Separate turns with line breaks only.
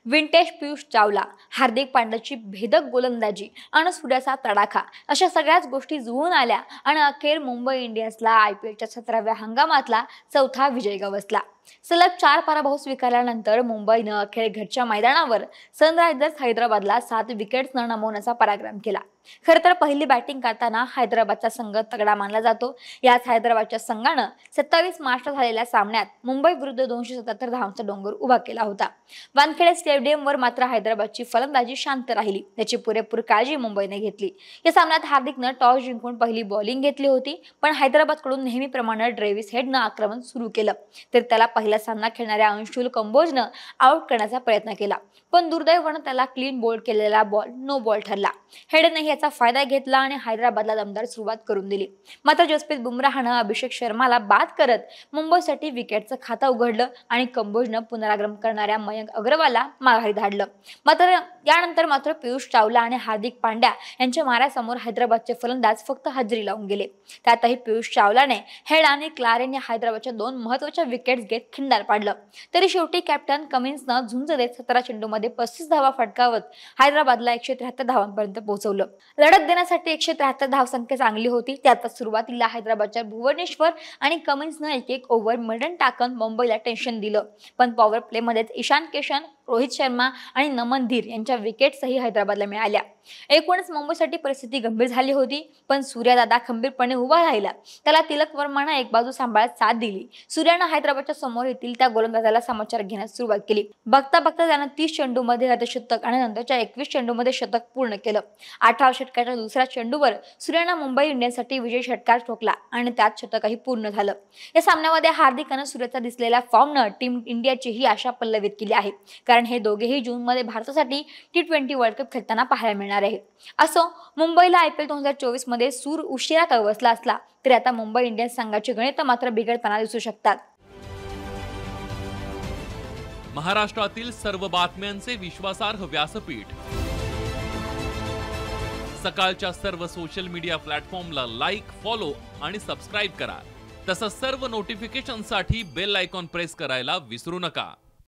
Vintage Piyush चावला, हार्दिक पांड्याची भेदक गोलंदाजी आणि सूर्याचा तडाखा अशा सगळ्याच गोष्टी जुळून आल्या आणि अखेर मुंबई इंडियन्सला IPLच्या 17व्या हंगामातला चौथा विजय गवसला। सलग 4 पराभव स्वीकारल्यानंतर मुंबईनं अखेर घरच्या मैदानावर सनरायझर्स हैदराबादला 7 विकेट्सनं नमवण्याचा पराक्रम केला। खरं तर पहिली बॅटिंग करताना हैदराबादचा संघ तगडा मानला जातो। याच हैदराबादच्या संघानं 27 मार्चला झालेल्या सामन्यात मुंबई विरुद्ध 277 धावांचा डोंगर उभा केला होता। वानखेडे स्टेडियमवर मात्र हैदराबादची फलंदाजी शांत राहिली, त्याची पुरेपूर काळजी मुंबईने घेतली। या सामन्यात हार्दिकनं टॉस जिंकून पहिली बॉलिंग घेतली होती, पण हैदराबादकडून नेहमीप्रमाणे ट्रेव्हिस हेडनं आक्रमण सुरू केलं, तर त्याला पहिला सामना खेळणाऱ्या अंशुल कंबोजनं आउट करण्याचा प्रयत्न केला, पण दुर्दैवानं त्याला क्लीन बोल्ड केलेला बॉल नो बॉल ठरला। हेडने याचा फायदा घेतला आणि हैदराबादला दमदार सुरुवात करून दिली। मात्र जसप्रीत बुमराहनं अभिषेक शर्माला बाद करत मुंबईसाठी विकेटचं खातं उघडलं आणि कंबोजनं पुनरागमन करणाऱ्या मयंक अग्रवालला माघारी धाडलं। यानंतर पियुष चावला आणि हार्दिक पांड्या यांच्या माऱ्यासमोर हैदराबादचे फलंदाज फक्त हजेरी लावून गेले। त्यातही पियुष चावलाने हेड आणि क्लारेन या हैदराबादच्या 2 महत्त्वाच्या विकेट्स घेत खिंडार पाडलं। तरी शेवटी कॅप्टन कमिन्सनं झुंज देत 17 चेंडूमध्ये 35 धावा फटकावत हैदराबादला 173 धावांपर्यंत पोहोचवलं। लढत देण्यासाठी 173 धावसंख्या चांगली होती। त्यातच सुरुवातीला हैदराबादच्या भुवनेश्वर आणि कमिन्सनं एक ओव्हर मिडन टाकून मुंबईला टेन्शन दिलं, पण पॉवर प्लेमध्येच ईशान किशन, रोहित शर्मा आणि नमन धीर यांच्या विकेट्सही हैदराबादला मिळाल्या। एकूणच मुंबईसाठी परिस्थिती गंभीर झाली होती, पण सूर्यदादा खंबीरपणे उभा राहिला। त्याला तिलक वर्मानं एक बाजू सांभाळत साथ दिली। सूर्यानं हैदराबादच्या समोर येथील त्या गोलंदाजाला समाचार घेण्यास सुरुवात केली। बघता बघता त्यानं 30 चेंडूमध्ये अर्धशतक आणि नंतरच्या 21 चेंडूमध्ये शतक पूर्ण केलं। 18 षटकाच्या दुसऱ्या चेंडूवर सूर्यानं मुंबई इंडियन्ससाठी विजयी षटकार ठोकला आणि त्यात शतकही पूर्ण झालं। या सामन्यामध्ये हार्दिकनं सूर्याचा दिसलेल्या फॉर्मनं टीम इंडियाचीही आशा पल्लवित केली आहे, कारण हे दोघेही जूनमध्ये भारतासाठी T20 वर्ल्ड कप खेळताना पाहायला मिळणार आहे। असो, मुंबईला IPL 2024 मध्ये सूर उशिरा गवसला असला तरी आता मुंबई इंडियन्स संघाची गणित मात्र बिघडताना दिसू शकतात।
महाराष्ट्रातील सर्व बातम्यांचे विश्वासार्ह व्यासपीठ, सकाळच्या सर्व सोशल मीडिया प्लॅटफॉर्मला लाईक, फॉलो आणि सबस्क्राईब करा। तसंच सर्व नोटिफिकेशनसाठी बेल आयकॉन प्रेस करायला विसरू नका।